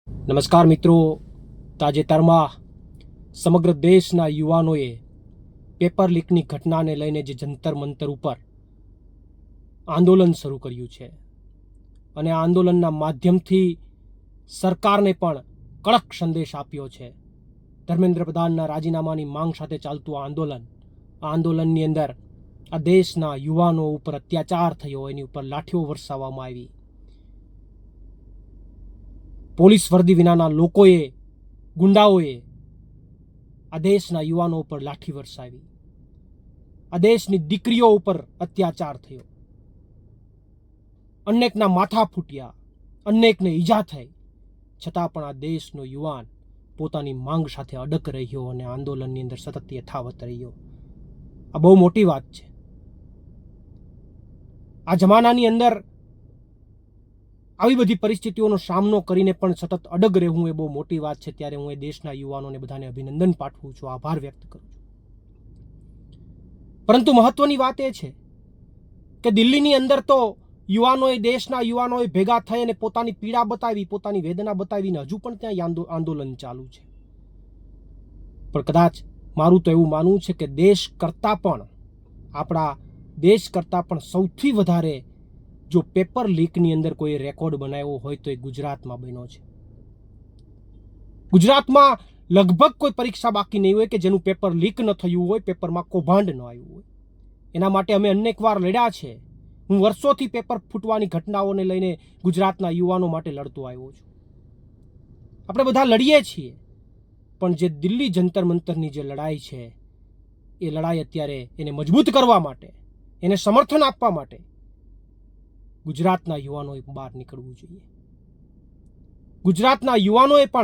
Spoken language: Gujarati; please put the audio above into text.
નમસ્કાર મિત્રો, તાજેતરમાં સમગ્ર દેશના યુવાનોએ પેપર લીકની ઘટનાને લઈને જે જંતર મંતર ઉપર આંદોલન શરૂ કર્યું છે અને આ આંદોલનના માધ્યમથી સરકારને પણ કડક સંદેશ આપ્યો છે. ધર્મેન્દ્ર પ્રધાનના રાજીનામાની માંગ સાથે ચાલતું આ આંદોલનની અંદર આ દેશના યુવાનો ઉપર અત્યાચાર થયો, એની ઉપર લાઠીઓ વરસાવવામાં આવી. પોલીસ વર્દી વિનાના લોકોએ, ગુંડાઓએ આ દેશના યુવાનો ઉપર લાઠી વરસાવી. આ દેશની દીકરીઓ ઉપર અત્યાચાર થયો. અનેકના માથા ફૂટ્યા, અનેકને ઈજા થઈ, છતાં પણ આ દેશનો યુવાન પોતાની માંગ સાથે અડગ રહ્યો અને આંદોલનની અંદર સતત યથાવત રહ્યો. આ બહુ મોટી વાત છે. આ જમાનાની અંદર આવી બધી પરિસ્થિતિઓનો સામનો કરીને પણ સતત અડગ રહેવું એ બહુ મોટી વાત છે. ત્યારે હું એ દેશના યુવાનોને બધાને અભિનંદન પાઠવું છું, આભાર વ્યક્ત કરું છું. પરંતુ મહત્વની વાત એ છે કે દિલ્હીની અંદર તો દેશના યુવાનોએ ભેગા થઈ અને પોતાની પીડા બતાવી, પોતાની વેદના બતાવીને હજુ પણ ત્યાં આંદોલન ચાલુ છે. પણ કદાચ મારું તો એવું માનવું છે કે આપણા દેશ કરતાં પણ સૌથી વધારે જો પેપર લીકની અંદર કોઈ રેકોર્ડ બનાવ્યો હોય તો એ ગુજરાતમાં બન્યો છે. ગુજરાતમાં લગભગ કોઈ પરીક્ષા બાકી નહીં હોય કે જેનું પેપર લીક ન થયું હોય, પેપરમાં કૌભાંડ ન આવ્યું હોય. એના માટે અમે અનેક વાર લડ્યા છે. હું વર્ષોથી પેપર ફૂટવાની ઘટનાઓને લઈને ગુજરાતના યુવાનો માટે લડતો આવ્યો છું. આપણે બધા લડીએ છીએ, પણ જે દિલ્હી જંતર મંતરની જે લડાઈ છે, એ લડાઈ અત્યારે એને મજબૂત કરવા માટે, એને સમર્થન આપવા માટે ગુજરાતના યુવાનોએ બહાર નીકળવું જોઈએ. ગુજરાતના યુવાનોએ પણ